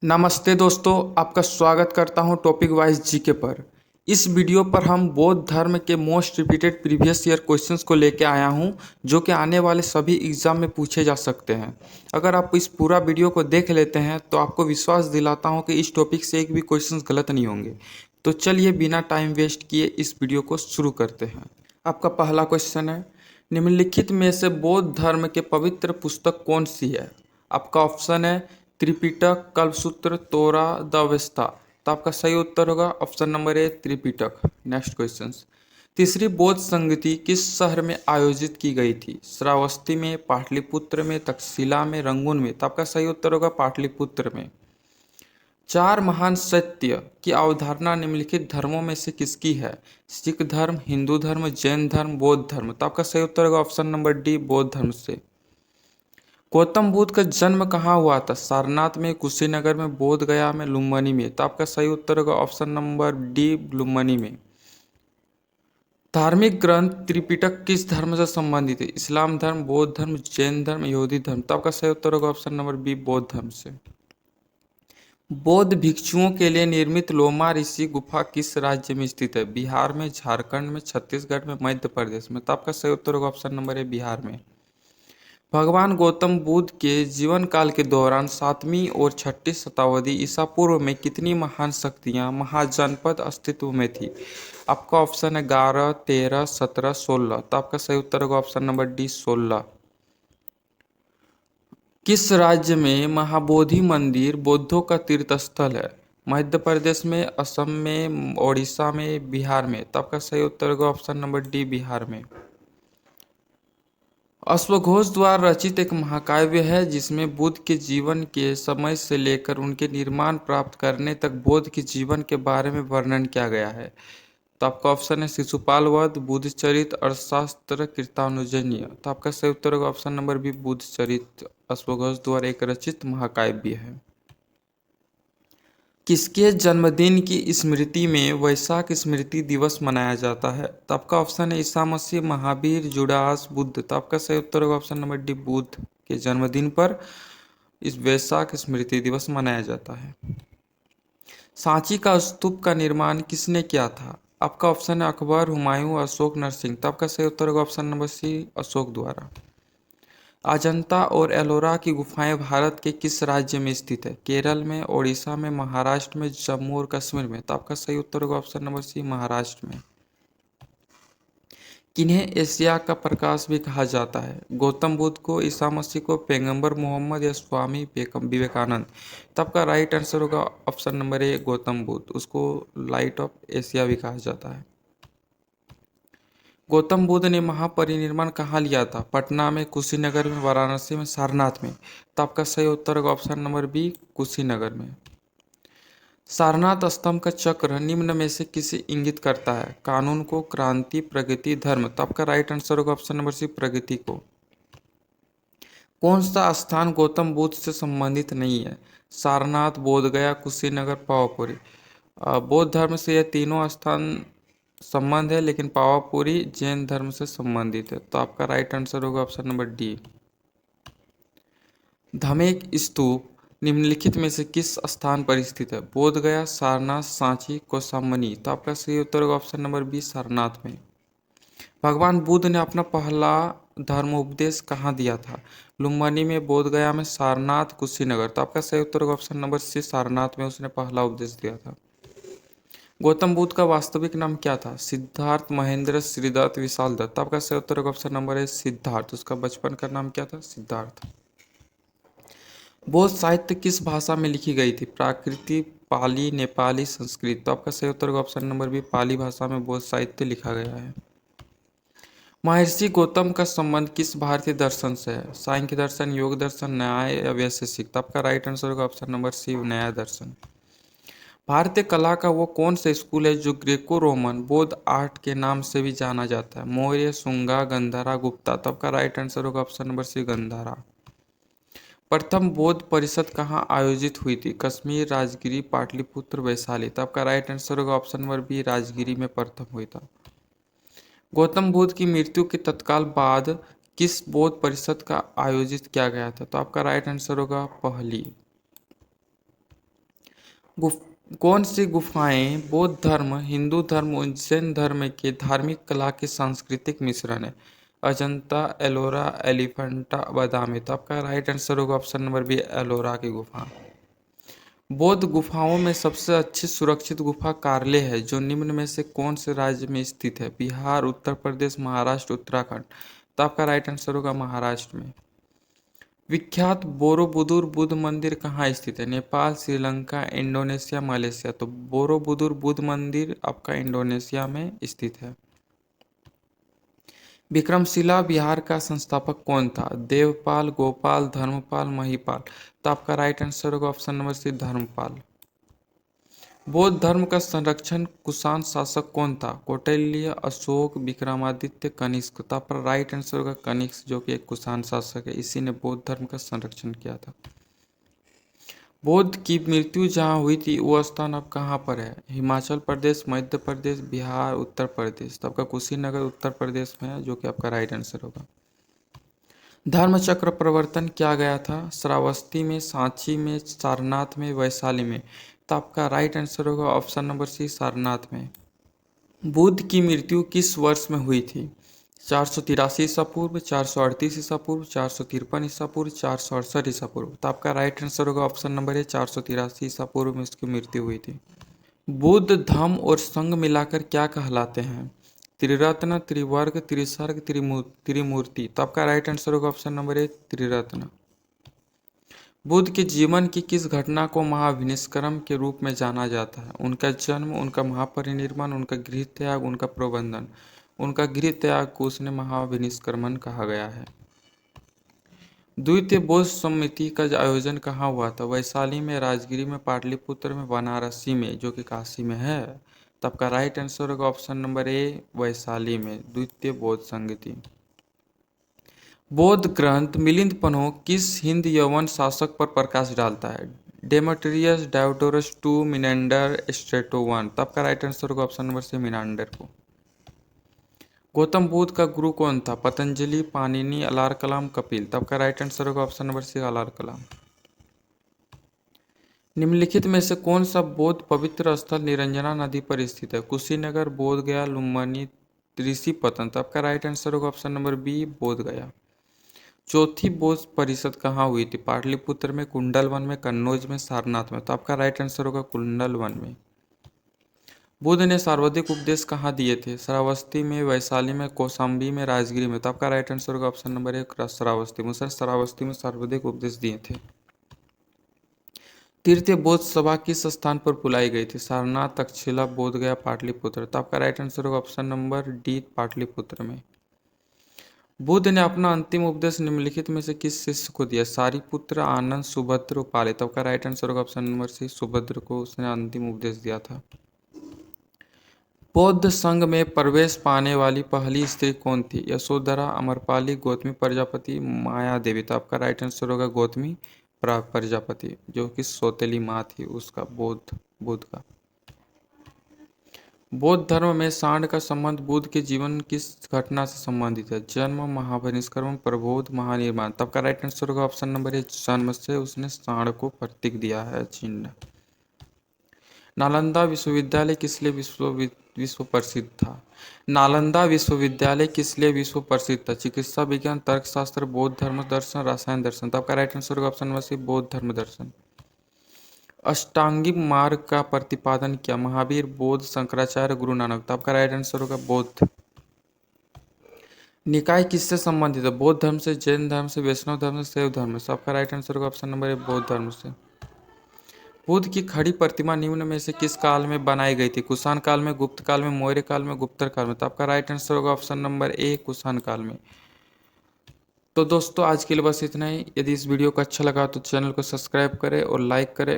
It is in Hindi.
नमस्ते दोस्तों, आपका स्वागत करता हूं टॉपिक वाइज जीके पर। इस वीडियो पर हम बौद्ध धर्म के most repeated previous year questions को लेकर आया हूं, जो कि आने वाले सभी एग्जाम में पूछे जा सकते हैं। अगर आप इस पूरा वीडियो को देख लेते हैं तो आपको विश्वास दिलाता हूं कि इस टॉपिक से एक भी क्वेश्चंस गलत नहीं होंगे। तो चलिए बिना टाइम वेस्ट किए इस वीडियो को शुरू करते हैं। आपका पहला क्वेश्चन है, निम्नलिखित में से बौद्ध धर्म के पवित्र पुस्तक कौन सी है? आपका ऑप्शन है त्रिपिटक, कल्पसूत्र, तोरा, द अवेस्ता। तो आपका सही उत्तर होगा option number A Tripitaka. Next question, तीसरी बौद्ध संगति किस शहर में आयोजित की गई थी? श्रावस्ती में, पाटलिपुत्र में, तक्षशिला में, रंगून में। तो आपका सही उत्तर होगा पाटलिपुत्र में। चार महान सत्य की अवधारणा निम्नलिखित धर्मों में से किसकी है? सिख धर्म, हिंदू धर्म, जैन धर्म, बौद्ध धर्म। तो आपका सही उत्तर होगा ऑप्शन नंबर डी, बौद्ध धर्म से। गौतम बुद्ध का जन्म कहाँ हुआ था? सारनाथ में, कुशीनगर में, बोध गया में, लुम्बिनी में। तो आपका सही उत्तर होगा ऑप्शन नंबर डी, लुम्बिनी में। धार्मिक ग्रंथ त्रिपिटक किस धर्म से संबंधित है? इस्लाम धर्म, बौद्ध धर्म, जैन धर्म, यहूदी धर्म। तो आपका सही उत्तर होगा ऑप्शन नंबर बी, बौद्ध धर्म से। बौद्ध भिक्षुओं के लिए निर्मित लोमा ऋषि गुफा किस राज्य में स्थित है? बिहार में, झारखंड में, छत्तीसगढ़ में, मध्य प्रदेश में। तो आपका सही उत्तर होगा ऑप्शन नंबर ए, बिहार में। भगवान गौतम बुद्ध के जीवन काल के दौरान 7वीं और 6ठी शताब्दी ईसा पूर्व में कितनी महान शक्तियां, महाजनपद अस्तित्व में थी? आपका ऑप्शन है 11, 13, 17, 16। तो आपका सही उत्तर होगा ऑप्शन नंबर डी, 16। किस राज्य में महाबोधि मंदिर बौद्धों का तीर्थ स्थल है? मध्य प्रदेश में, असम में, ओडिशा में, बिहार में। तो आपका सही उत्तर होगा ऑप्शन नंबर डी, बिहार में। अश्वघोष द्वारा रचित एक महाकाव्य है जिसमें बुद्ध के जीवन के समय से लेकर उनके निर्माण प्राप्त करने तक बुद्ध के जीवन के बारे में वर्णन किया गया है। तो आपका ऑप्शन है शिशुपाल वध, बुद्ध चरित, अर्थशास्त्र, कीर्तनुजन्य। तो आपका सही उत्तर होगा ऑप्शन नंबर बी, बुद्ध चरित अश्वघोष द्वारा एक रचित महाकाव्य है। किसके जन्मदिन की स्मृति में वैशाख स्मृति दिवस मनाया जाता है? तो आपका ऑप्शन है ईसा मसीह, महावीर, जुडास, बुद्ध। तो आपका सही उत्तर होगा ऑप्शन नंबर डी, बुद्ध के जन्मदिन पर इस वैशाख स्मृति दिवस मनाया जाता है। सांची का स्तूप का निर्माण किसने किया था? आपका ऑप्शन है अकबर, हुमायूं, अशोक, नरसिंह। तो आपका सही उत्तर होगा ऑप्शन नंबर सी, अशोक द्वारा। अजंता और एलोरा की गुफाएं भारत के किस राज्य में स्थित है? केरल में, ओडिशा में, महाराष्ट्र में, जम्मू और कश्मीर में। तो आपका सही उत्तर होगा ऑप्शन नंबर सी, महाराष्ट्र में। किन्हें एशिया का प्रकाश भी कहा जाता है? गौतम बुद्ध को, ईसा मसीह को, पैगंबर मोहम्मद या स्वामी विवेकानंद। तो आपका राइट आंसर होगा option number A, Gautam Buddha. उसको लाइट ऑफ एशिया भी कहा जाता है। गौतम बुद्ध ने महापरिनिर्वाण कहाँ लिया था? पटना में, कुशीनगर में, वाराणसी में, सारनाथ में। तो आपका सही उत्तर होगा ऑप्शन नंबर बी, कुशीनगर में। सारनाथ स्तंभ का चक्र निम्न में से किसे इंगित करता है? कानून को, क्रांति, प्रगति, धर्म। तो आपका राइट आंसर होगा ऑप्शन नंबर सी, प्रगति को। कौन सा स्थान गौतम बुद्ध से संबंधित नहीं है? सारनाथ, बोधगया, कुशीनगर, पावापुरी। बौद्ध धर्म से यह तीनों स्थान संबंध है, लेकिन पावापुरी जैन धर्म से संबंधित है। तो आपका राइट आंसर होगा ऑप्शन नंबर डी। धमेक स्तूप निम्नलिखित में से किस स्थान पर स्थित है? बोध गया, सारनाथ, सांची, कौशाम्बनी। तो आपका सही उत्तर होगा ऑप्शन नंबर बी, सारनाथ में। भगवान बुद्ध ने अपना पहला धर्मोपदेश कहाँ दिया था? लुम्बिनी में, बोध गया में, सारनाथ, कुशीनगर। तो आपका सही उत्तर होगा ऑप्शन नंबर सी, सारनाथ में उसने पहला उपदेश दिया था। गौतम बुद्ध का वास्तविक नाम क्या था? सिद्धार्थ, महेंद्र, श्रीदत्त, विशाल दत्त। आपका सही उत्तर होगा ऑप्शन नंबर है सिद्धार्थ। उसका बचपन का नाम क्या था? सिद्धार्थ। बौद्ध साहित्य किस भाषा में लिखी गई थी? प्राकृत, पाली, नेपाली, संस्कृत। तो आपका सही उत्तर होगा ऑप्शन नंबर बी, पाली भाषा में बौद्ध साहित्य लिखा गया है। महर्षि गौतम का संबंध किस भारतीय दर्शन से है? सांख्य दर्शन, योग दर्शन, न्याय या वैशेषिक। तो आपका राइट आंसर होगा ऑप्शन नंबर सी, न्याय दर्शन। भारतीय कला का वो कौन सा स्कूल है जो ग्रेको रोमन बौद्ध आर्ट के नाम से भी जाना जाता है? मौर्य, शुंगा, गंधारा, गुप्ता। तो आपका राइट आंसर होगा ऑप्शन नंबर सी, गंधारा। प्रथम बौद्ध परिषद कहाँ आयोजित हुई थी? कश्मीर, राजगिरी, पाटलिपुत्र, वैशाली। तो आपका राइट आंसर होगा ऑप्शन नंबर बी, राजगिरी में प्रथम हुई था। गौतम बुद्ध की मृत्यु के तत्काल बाद किस बौद्ध परिषद का आयोजित किया गया था? तो आपका राइट आंसर होगा पहली। कौन सी गुफाएं बौद्ध धर्म, हिंदू धर्म और जैन धर्म के धार्मिक कला के सांस्कृतिक मिश्रण है? अजंता, एलोरा, एलिफेंटा, बादामी। तो आपका राइट आंसर होगा ऑप्शन नंबर बी, एलोरा की गुफा। बौद्ध गुफाओं में सबसे अच्छी सुरक्षित गुफा कार्ले है, जो निम्न में से कौन से राज्य में स्थित है? बिहार, उत्तर प्रदेश, महाराष्ट्र, उत्तराखंड। तो आपका राइट आंसर होगा महाराष्ट्र में। विख्यात बोरोबुदुर बुद्ध मंदिर कहाँ स्थित है? Nepal, Sri Lanka, Indonesia, Malaysia. तो बोरोबुदुर बुद्ध मंदिर आपका इंडोनेशिया में स्थित है। विक्रमशिला विहार का संस्थापक कौन था? देवपाल, गोपाल, धर्मपाल, महिपाल। तो आपका राइट आंसर होगा ऑप्शन नंबर सी, धर्मपाल। बौद्ध धर्म का संरक्षण कुषाण शासक कौन था? कौटिल्य, अशोक, विक्रमादित्य, कनिष्क। तो आपका राइट आंसर होगा कनिष्क, जो कि एक कुषाण शासक है, इसी ने बौद्ध धर्म का संरक्षण किया था। बौद्ध की मृत्यु जहाँ हुई थी वो स्थान अब कहाँ पर है? हिमाचल प्रदेश, मध्य प्रदेश, बिहार, उत्तर प्रदेश। तो आपका कुशीनगर उत्तर प्रदेश में है, जो कि आपका राइट आंसर होगा। धर्मचक्र प्रवर्तन किया गया था श्रावस्ती में, सांची में, सारनाथ में, वैशाली में। तो आपका राइट आंसर होगा ऑप्शन नंबर सी, सारनाथ में। बुद्ध की मृत्यु किस वर्ष में हुई थी? 483 ईसा पूर्व, 438 ईसा पूर्व, 453 ईसा पूर्व, 468 ईसा पूर्व। तो आपका राइट आंसर होगा ऑप्शन नंबर है, 483 ईसा पूर्व में इसकी मृत्यु हुई थी। बुद्ध धम्म और संघ मिलाकर क्या कहलाते हैं? त्रिरत्न, त्रिवर्ग, त्रिसर्ग, त्रिमूर्ति। तो आपका राइट आंसर होगा ऑप्शन नंबर ए, त्रिरत्न। बुद्ध के जीवन की किस घटना को महाविनिष्क्रम के रूप में जाना जाता है? उनका जन्म, उनका महापरिनिर्वाण, उनका गृह त्याग, उनका प्रबंधन। उनका गृह त्याग को उसने महाविनिष्क्रमण कहा गया है। द्वितीय बौद्ध समिति का आयोजन कहाँ हुआ था? वैशाली में, राजगिरी में, पाटलिपुत्र में, वाराणसी में, जो कि काशी में है। तो आपका राइट आंसर होगा ऑप्शन नंबर ए, वैशाली में, द्वितीय बौद्ध संगति। बौद्ध ग्रंथ मिलिंद पन्हो किस हिंद यवन शासक पर प्रकाश डालता है? Demetrius, Diodorus two, Menander, Strato one. तो आपका राइट आंसर होगा ऑप्शन नंबर सी, मिनांडर को। गौतम बुद्ध का गुरु कौन था? पतंजलि, पाणिनि, अलार कलाम, कपिल। तो आपका राइट आंसर होगा ऑप्शन नंबर सी, अलार कलाम। निम्नलिखित में से कौन सा बौद्ध पवित्र स्थल निरंजना नदी पर स्थित है? कुशीनगर, बोध गया, लुम्बिनी, ऋषिपतन। तो आपका राइट आंसर होगा ऑप्शन नंबर बी, बोध गया। चौथी बौद्ध परिषद कहाँ हुई थी? पाटलिपुत्र में, कुंडल वन में, कन्नौज में, सारनाथ में। तो आपका राइट आंसर होगा कुंडल वन में। बुद्ध ने सर्वाधिक उपदेश कहाँ दिए थे? श्रावस्ती में, वैशाली में, कौशाम्बी में, राजगिरी में। तो आपका राइट आंसर होगा ऑप्शन नंबर एक, श्रावस्ती में। सर श्रावस्ती में सर्वाधिक उपदेश दिए थे। तृतीय बौद्ध सभा किस स्थान पर बुलाई गई थी? सारनाथ, तक्षशिला, बोध गया, पाटलिपुत्र। तो आपका राइट आंसर होगा ऑप्शन नंबर डी, पाटलिपुत्र में। बुद्ध ने अपना अंतिम उपदेश निम्नलिखित में से किस शिष्य को दिया? सारिपुत्र, आनंद, सुभद्र, उपाले। तो आपका राइट आंसर होगा ऑप्शन नंबर सी, सुभद्र को उसने अंतिम उपदेश दिया था। बौद्ध संघ में प्रवेश पाने वाली पहली स्त्री कौन थी? यशोधरा, अमरपाली, गौतमी प्रजापति, माया देवी। तो आपका राइट आंसर होगा गौतमी प्रजापति, जो कि सौतेली माँ थी उसका, बुद्ध का। बौद्ध धर्म में सांड का संबंध बुद्ध के जीवन किस घटना से संबंधित है? जन्म, महापरिनिष्क्रमण, प्रबोध, महानिर्वाण। तब का राइट आंसर होगा ऑप्शन नंबर ए, जन्म से उसने सांड को प्रतीक दिया है, चिन्ह। नालंदा विश्वविद्यालय किस लिए विश्व प्रसिद्ध था? नालंदा विश्वविद्यालय किस लिए विश्व प्रसिद्ध था? चिकित्सा विज्ञान, तर्कशास्त्र, बौद्ध धर्म दर्शन, रसायन दर्शन। तब का राइट आंसर होगा ऑप्शन नंबर सी, बौद्ध धर्म दर्शन। अष्टांगिक मार्ग का प्रतिपादन किया? महावीर, बौद्ध, शंकराचार्य, गुरु नानक। तो आपका राइट आंसर होगा बौद्ध। निकाय किससे संबंधित है? बौद्ध धर्म से, जैन धर्म से, वैष्णव धर्म से, शैव धर्म से। आपका राइट आंसर होगा ऑप्शन नंबर ए, बौद्ध धर्म से। बुद्ध की खड़ी प्रतिमा निम्न में से किस काल में बनाई गई थी? कुषाण काल में, गुप्त काल में, मौर्य काल में, गुप्तर काल में। तो आपका राइट आंसर होगा ऑप्शन नंबर ए, कुषाण काल में। तो दोस्तों आज के लिए बस इतना ही। यदि इस वीडियो को अच्छा लगा तो चैनल को सब्सक्राइब करें और लाइक करें